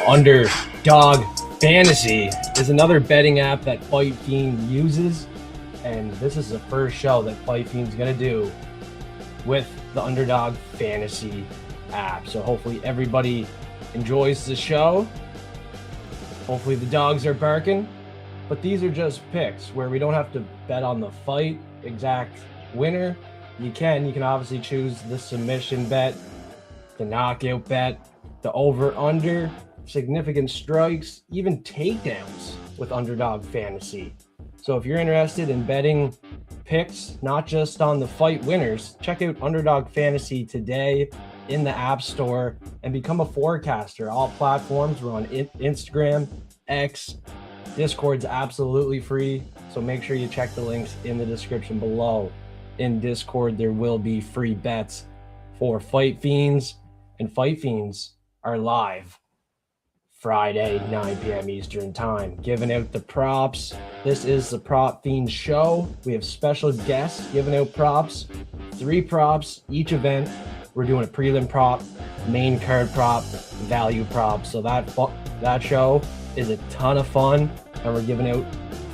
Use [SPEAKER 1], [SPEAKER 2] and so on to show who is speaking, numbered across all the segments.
[SPEAKER 1] Underdog Fantasy is another betting app that Fight Fiend uses, and this is the first show that Fight Fiend's going to do with the Underdog Fantasy app. So hopefully everybody enjoys the show. Hopefully the dogs are barking, but these are just picks where we don't have to bet on the fight exact winner. You can obviously choose the submission bet, the knockout bet, the over-under, significant strikes, even takedowns with Underdog Fantasy. So if you're interested in betting picks, not just on the fight winners, check out Underdog Fantasy today in the App Store and become a forecaster. All platforms, we're on Instagram, X, Discord's absolutely free, so make sure you check the links in the description below. In Discord, there will be free bets for Fight Fiends, and Fight Fiends are live Friday, 9 p.m. Eastern Time, giving out the props. This is the Prop Fiend Show. We have special guests giving out props, 3 props each event. We're doing a prelim prop, main card prop, value prop. So that show is a ton of fun, and we're giving out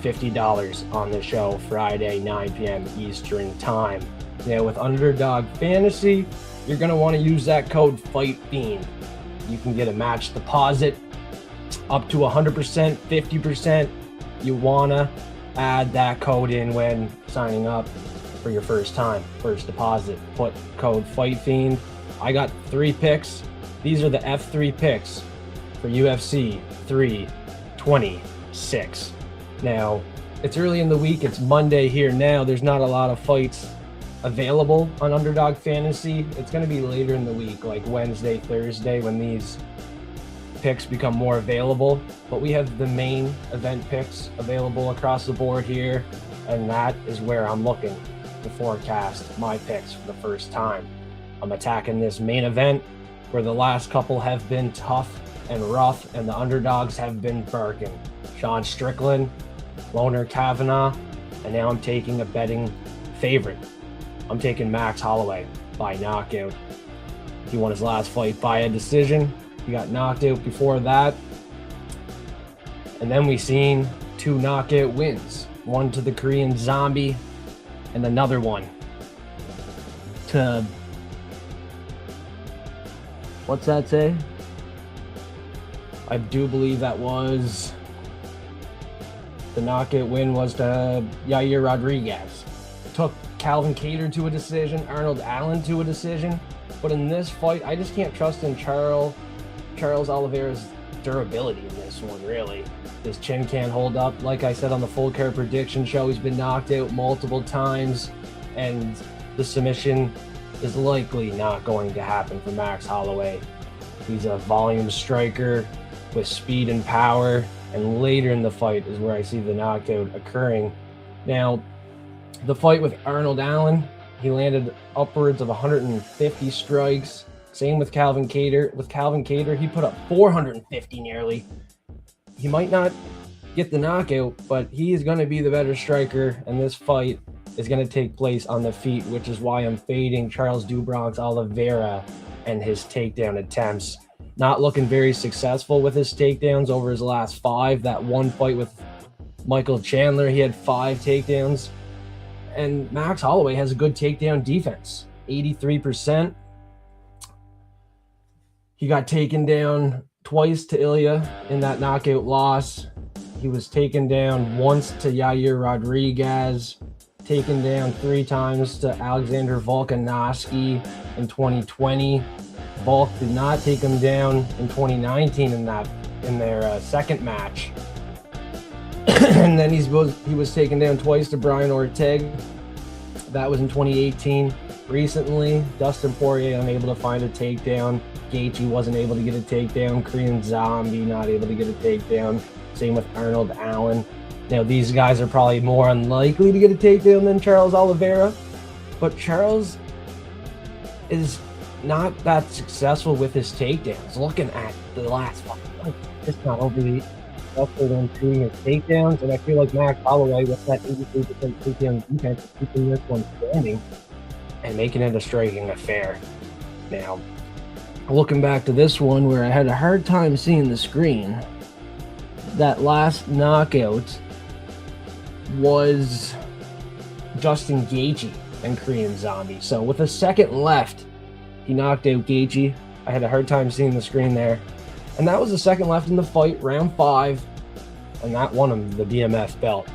[SPEAKER 1] $50 on the show Friday, 9 p.m. Eastern Time. Now, with Underdog Fantasy, you're going to want to use that code FIGHTFIEND. You can get a match deposit up to 100%, 50%. You want to add that code in when signing up for your first deposit. Put code FIGHTFIEND. I got 3 picks. These are the F3 picks for UFC 326. Now, it's early in the week. It's Monday here now. There's not a lot of fights available on Underdog Fantasy. It's going to be later in the week, like Wednesday, Thursday, when these picks become more available. But we have the main event picks available across the board here, and that is where I'm looking to forecast my picks for the first time. I'm attacking this main event where the last couple have been tough and rough, and the underdogs have been barking. Sean Strickland, Loner Kavanaugh, and now I'm taking a betting favorite. I'm taking Max Holloway by knockout. He won his last fight by a decision. He got knocked out before that. And then we seen 2 knockout wins. One to the Korean Zombie and another one to, what's that say? I do believe that was, the knockout win was to Yair Rodriguez. Took Calvin Kattar to a decision, Arnold Allen to a decision. But in this fight, I just can't trust in Charles Oliveira's durability in this one, really. His chin can't hold up. Like I said on the Full Card Prediction Show, he's been knocked out multiple times, and the submission is likely not going to happen for Max Holloway. He's a volume striker with speed and power, and later in the fight is where I see the knockout occurring. Now, the fight with Arnold Allen, he landed upwards of 150 strikes. Same with Calvin Kattar. With Calvin Kattar, he put up 450 nearly. He might not get the knockout, but he is going to be the better striker, and this fight is going to take place on the feet, which is why I'm fading Charles do Bronx Oliveira and his takedown attempts. Not looking very successful with his takedowns over his last 5. That one fight with Michael Chandler, he had 5 takedowns. And Max Holloway has a good takedown defense, 83%. He got taken down twice to Ilya in that knockout loss. He was taken down once to Yair Rodriguez, taken down 3 times to Alexander Volkanovski in 2020. Volk did not take him down in 2019 in their second match. And then he was taken down twice to Brian Ortega. That was in 2018. Recently, Dustin Poirier unable to find a takedown. Gaethje wasn't able to get a takedown. Korean Zombie not able to get a takedown. Same with Arnold Allen. Now, these guys are probably more unlikely to get a takedown than Charles Oliveira, but Charles is not that successful with his takedowns. Looking at the last fight, just not overly successful in shooting his takedowns, and I feel like Max Holloway with that 83% takedown defense is keeping this one standing and making it a striking affair. Now, looking back to this one where I had a hard time seeing the screen, that last knockout was Justin Gaethje and Korean Zombie. So with a second left, he knocked out Gaethje. I had a hard time seeing the screen there. And that was the second left in the fight, round 5. And that won him the BMF belt.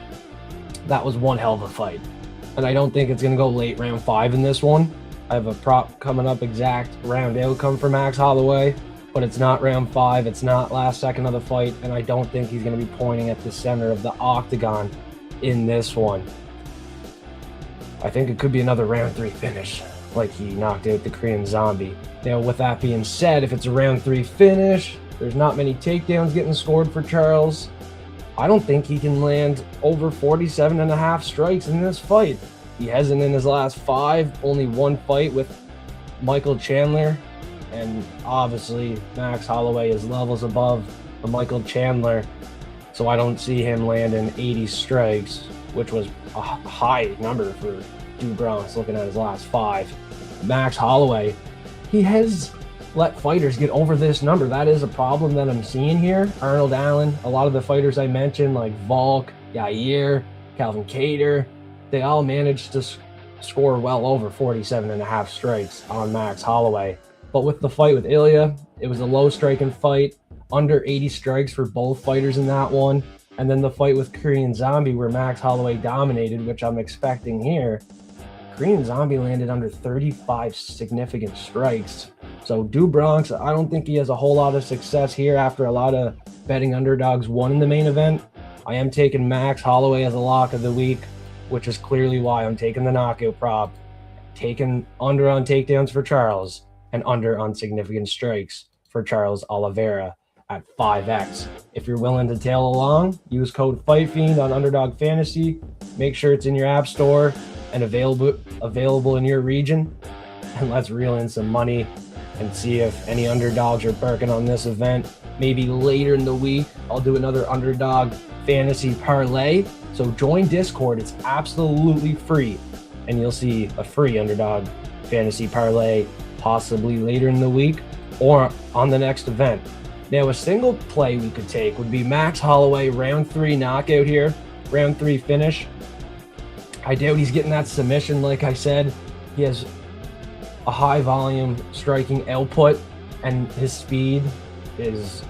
[SPEAKER 1] That was one hell of a fight. And I don't think it's going to go late round 5 in this one. I have a prop coming up, exact round outcome for Max Holloway, but it's not round 5. It's not last second of the fight, and I don't think he's going to be pointing at the center of the octagon in this one. I think it could be another round 3 finish, like he knocked out the Korean Zombie. Now, with that being said, if it's a round 3 finish, there's not many takedowns getting scored for Charles. I don't think he can land over 47.5 strikes in this fight. He hasn't in his last 5, only one fight with Michael Chandler, and obviously Max Holloway is levels above the Michael Chandler, so I don't see him landing 80 strikes, which was a high number for Du Bronx looking at his last 5. Max Holloway, he has let fighters get over this number. That is a problem that I'm seeing here. Arnold Allen, a lot of the fighters I mentioned, like Volk, Yair, Calvin Kattar, they all managed to score well over 47.5 strikes on Max Holloway. But with the fight with Ilya, it was a low striking fight, under 80 strikes for both fighters in that one. And then the fight with Korean Zombie, where Max Holloway dominated, which I'm expecting here, Korean Zombie landed under 35 significant strikes. So Du Bronx, I don't think he has a whole lot of success here after a lot of betting underdogs won in the main event. I am taking Max Holloway as a lock of the week, which is clearly why I'm taking the knockout prop, taking under on takedowns for Charles, and under on significant strikes for Charles Oliveira at 5x. If you're willing to tail along, use code FightFiend on Underdog Fantasy. Make sure it's in your app store and available in your region. And let's reel in some money and see if any underdogs are barking on this event. Maybe later in the week, I'll do another Underdog Fantasy Parlay. So join Discord, it's absolutely free, and you'll see a free Underdog Fantasy Parlay possibly later in the week or on the next event. Now, a single play we could take would be Max Holloway, round 3 knockout here, round 3 finish. I doubt he's getting that submission. Like I said, he has a high volume striking output, and his speed is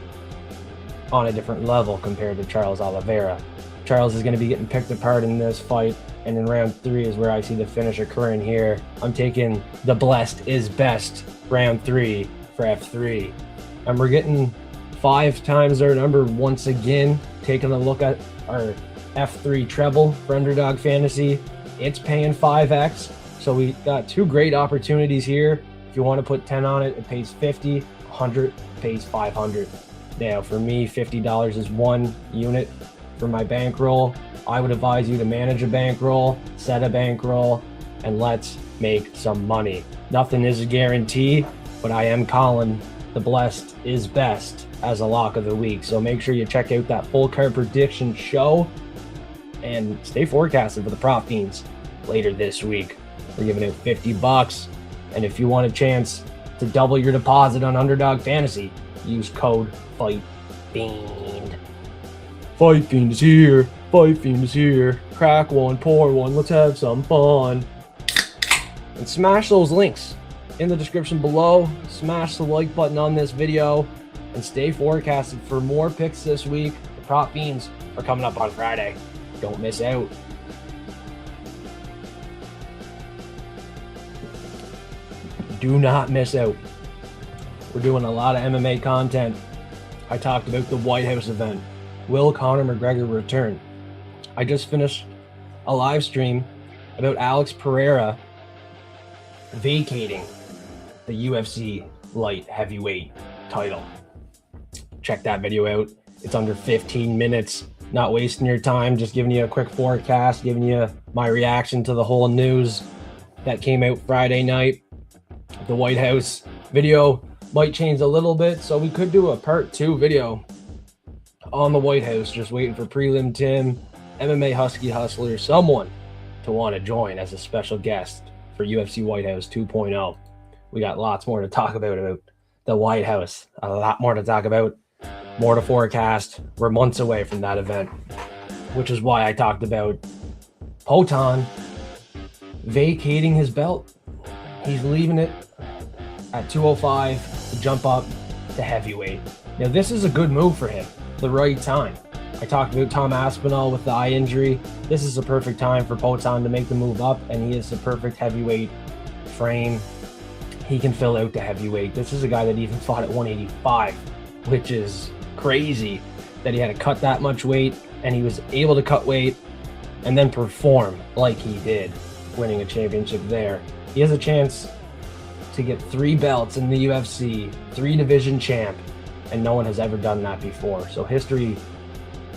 [SPEAKER 1] on a different level compared to Charles Oliveira. Charles is going to be getting picked apart in this fight, and in round 3 is where I see the finish occurring here. I'm taking the blessed is best round 3 for F3. And we're getting 5 times our number once again. Taking a look at our F3 treble for Underdog Fantasy. It's paying 5x. So we got 2 great opportunities here. If you want to put 10 on it, it pays 50. 100 pays 500. Now for me, $50 is 1 unit for my bankroll. I would advise you to manage a bankroll, set a bankroll, and let's make some money. Nothing is a guarantee, but I am calling the blessed is best as a lock of the week. So make sure you check out that full card prediction show and stay forecasted for the prop fiends later this week. We're giving out $50, and if you want a chance to double your deposit on Underdog Fantasy, use code FightFiend. Fight Fiend is here. Fight Fiend is here. Crack one, pour one. Let's have some fun. And smash those links in the description below. Smash the like button on this video and stay forecasted for more picks this week. The prop fiends are coming up on Friday. Don't miss out. Do not miss out. We're doing a lot of MMA content. I talked about the White House event. Will Conor McGregor return? I just finished a live stream about Alex Pereira vacating the UFC light heavyweight title. Check that video out. It's under 15 minutes. Not wasting your time, just giving you a quick forecast, giving you my reaction to the whole news that came out Friday night. The White House video might change a little bit, so we could do a part 2 video on the White House. Just waiting for Prelim Tim, MMA Husky Hustler, someone to want to join as a special guest for UFC White House 2.0. We got lots more to talk about the White House. A lot more to talk about, more to forecast. We're months away from that event, which is why I talked about Poatan vacating his belt. He's leaving it at 205 to jump up to heavyweight. Now, this is a good move for him, the right time. I talked about Tom Aspinall with the eye injury. This is the perfect time for Poatan to make the move up, and he is the perfect heavyweight frame. He can fill out to heavyweight. This is a guy that even fought at 185, which is crazy that he had to cut that much weight, and he was able to cut weight and then perform like he did, winning a championship there. He has a chance to get 3 belts in the UFC, 3 division champ, and no one has ever done that before. So history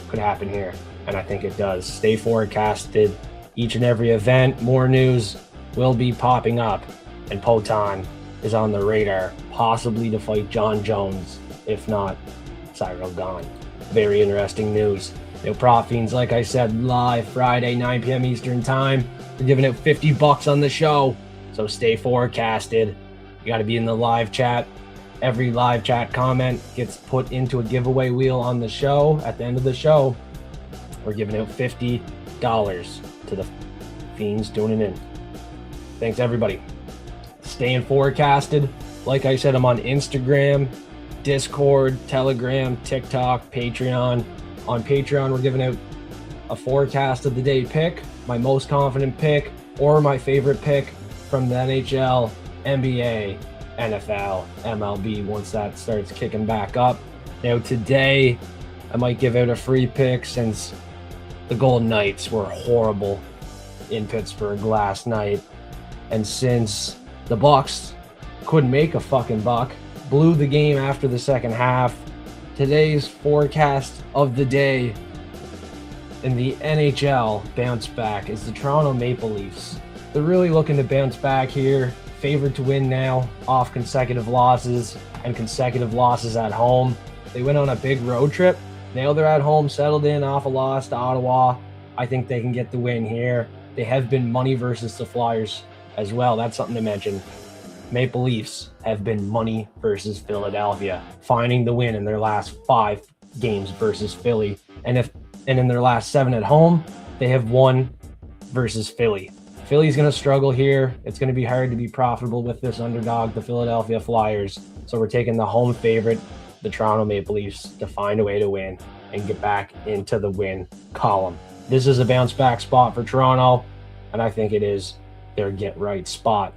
[SPEAKER 1] could happen here, and I think it does. Stay forecasted each and every event. More news will be popping up, and Poatan is on the radar, possibly to fight John Jones, if not Cyril Gane. Very interesting news. Prop Fiends, like I said, live Friday, 9 p.m. Eastern time. We're giving out $50 on the show, so stay forecasted. You got to be in the live chat. Every live chat comment gets put into a giveaway wheel on the show. At the end of the show, we're giving out $50 to the Fiends tuning in. Thanks, everybody. Staying forecasted. Like I said, I'm on Instagram, Discord, Telegram, TikTok, Patreon. On Patreon, we're giving out a forecast of the day pick, my most confident pick, or my favorite pick from the NHL, NBA, NFL, MLB, once that starts kicking back up. Now today, I might give out a free pick since the Golden Knights were horrible in Pittsburgh last night. And since the Bucks couldn't make a fucking buck, blew the game after the second half, today's forecast of the day in the NHL bounce back is the Toronto Maple Leafs. They're really looking to bounce back here. Favored to win now off consecutive losses and consecutive losses at home. They went on a big road trip. Now they're at home, settled in off a loss to Ottawa. I think they can get the win here. They have been money versus the Flyers as well. That's something to mention. Maple Leafs have been money versus Philadelphia, finding the win in their last 5 games versus Philly. And in their last 7 at home, they have won versus Philly. Philly's going to struggle here. It's going to be hard to be profitable with this underdog, the Philadelphia Flyers. So we're taking the home favorite, the Toronto Maple Leafs, to find a way to win and get back into the win column. This is a bounce back spot for Toronto, and I think it is their get right spot.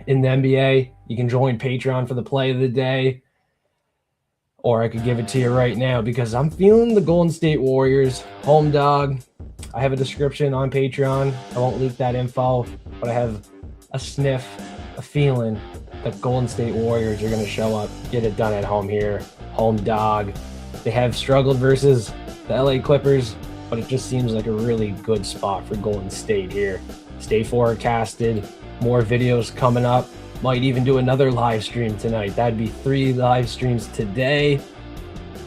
[SPEAKER 1] In the NBA, you can join Patreon for the play of the day, or I could give it to you right now because I'm feeling the Golden State Warriors home dog. I have a description on Patreon. I won't leak that info, but I have a sniff, a feeling that Golden State Warriors are going to show up, get it done at home here. Home dog. They have struggled versus the LA Clippers, but it just seems like a really good spot for Golden State here. Stay forecasted. More videos coming up. Might even do another live stream tonight. That'd be 3 live streams today.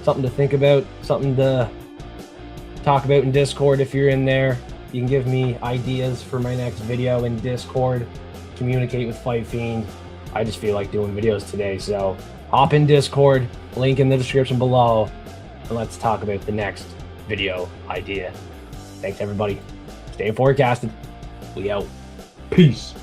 [SPEAKER 1] Something to think about, something to talk about in Discord if you're in there. You can give me ideas for my next video in Discord. Communicate with Fight Fiend. I just feel like doing videos today, so hop in Discord, link in the description below, and let's talk about the next video idea. Thanks, everybody. Stay forecasted. We out. Peace.